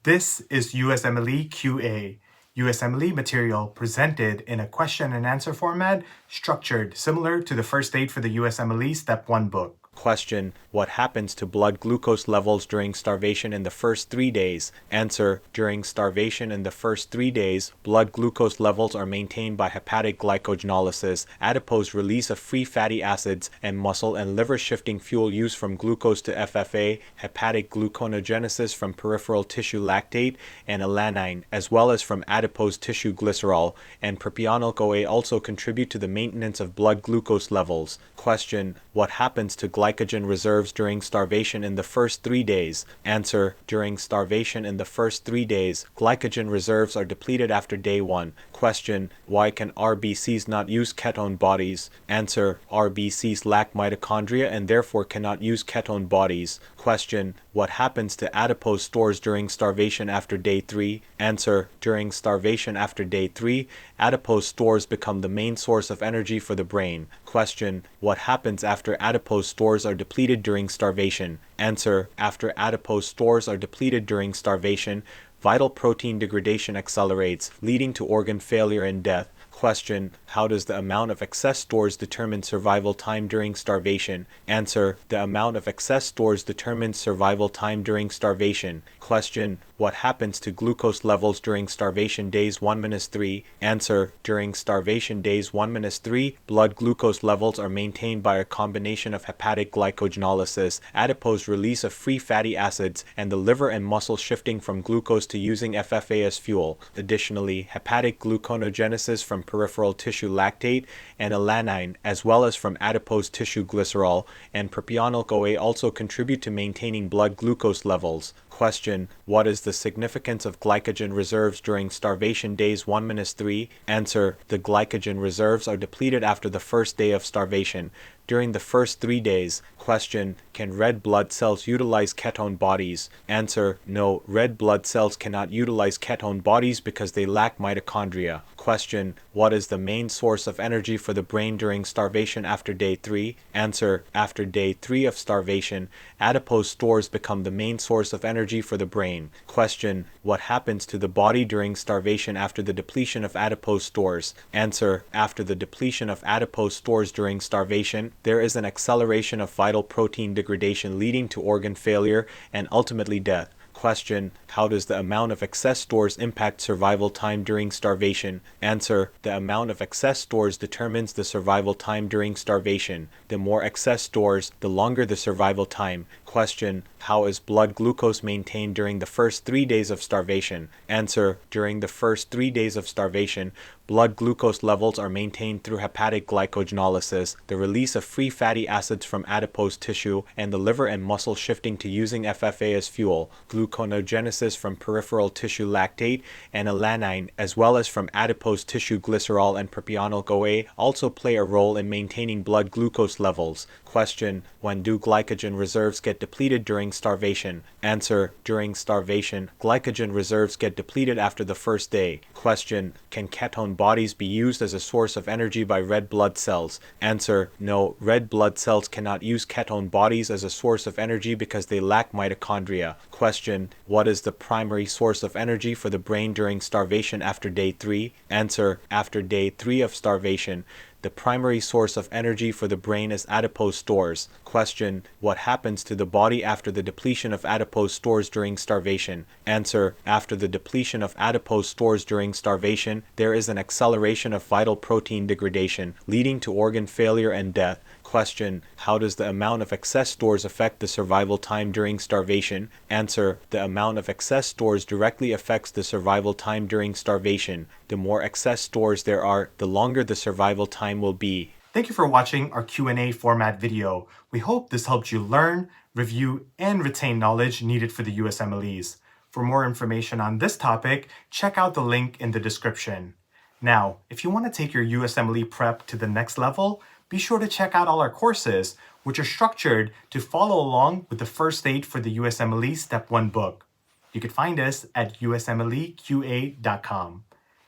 This is USMLE QA, USMLE material presented in a question and answer format structured similar to the first aid for the USMLE Step 1 book. Question: what happens to blood glucose levels during starvation in the first 3 days? Answer: during starvation in the first 3 days, blood glucose levels are maintained by hepatic glycogenolysis, adipose release of free fatty acids, and muscle and liver shifting fuel use from glucose to FFA, hepatic gluconeogenesis from peripheral tissue lactate and alanine, as well as from adipose tissue glycerol, and propionylCoA also contribute to the maintenance of blood glucose levels. Question: what happens to glycogen reserves during starvation in the first 3 days? Answer: during starvation in the first 3 days, glycogen reserves are depleted after day 1. Question: why can RBCs not use ketone bodies? Answer: RBCs lack mitochondria and therefore cannot use ketone bodies. Question: what happens to adipose stores during starvation after day 3? Answer: during starvation after day 3, adipose stores become the main source of energy for the brain. Question: what happens after adipose stores are depleted during starvation? Answer: after adipose stores are depleted during starvation, vital protein degradation accelerates, leading to organ failure and death. Question: how does the amount of excess stores determine survival time during starvation? Answer: the amount of excess stores determines survival time during starvation. Question: what happens to glucose levels during starvation days 1-3? Answer: during starvation days 1-3, blood glucose levels are maintained by a combination of hepatic glycogenolysis, adipose release of free fatty acids, and the liver and muscle shifting from glucose to using FFA as fuel. Additionally, hepatic gluconeogenesis from peripheral tissue lactate and alanine, as well as from adipose tissue glycerol and propionylCoA also contribute to maintaining blood glucose levels. Question: what is the significance of glycogen reserves during starvation days 1-3? Answer: the glycogen reserves are depleted after the first day of starvation, during the first 3 days. Question: can red blood cells utilize ketone bodies? Answer: no, red blood cells cannot utilize ketone bodies because they lack mitochondria. Question: what is the main source of energy for the brain during starvation after day 3? Answer: after day 3 of starvation, adipose stores become the main source of energy for the brain. Question: what happens to the body during starvation after the depletion of adipose stores? Answer: after the depletion of adipose stores during starvation, there is an acceleration of vital protein degradation leading to organ failure and ultimately death. Question: how does the amount of excess stores impact survival time during starvation? Answer: the amount of excess stores determines the survival time during starvation. The more excess stores, the longer the survival time. Question: how is blood glucose maintained during the first 3 days of starvation? Answer: during the first 3 days of starvation, blood glucose levels are maintained through hepatic glycogenolysis, the release of free fatty acids from adipose tissue, and the liver and muscle shifting to using FFA as fuel, gluconeogenesis from peripheral tissue lactate and alanine, as well as from adipose tissue glycerol and propionylCoA also play a role in maintaining blood glucose levels. Question: when do glycogen reserves get depleted during starvation? Answer: during starvation, glycogen reserves get depleted after the first day. Question: can ketone bodies be used as a source of energy by red blood cells? Answer: no, red blood cells cannot use ketone bodies as a source of energy because they lack mitochondria. Question: what is the primary source of energy for the brain during starvation after day 3? Answer: after day 3 of starvation, the primary source of energy for the brain is adipose stores. Question: what happens to the body after the depletion of adipose stores during starvation? Answer: after the depletion of adipose stores during starvation, there is an acceleration of vital protein degradation, leading to organ failure and death. Question: how does the amount of excess stores affect the survival time during starvation? Answer: the amount of excess stores directly affects the survival time during starvation. The more excess stores there are, the longer the survival time will be. Thank you for watching our Q&A format video. We hope this helped you learn, review, and retain knowledge needed for the USMLEs. For more information on this topic, check out the link in the description. Now, if you want to take your USMLE prep to the next level, be sure to check out all our courses, which are structured to follow along with the first aid for the USMLE Step 1 book. You can find us at usmleqa.com.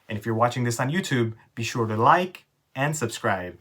And if you're watching this on YouTube, be sure to like and subscribe.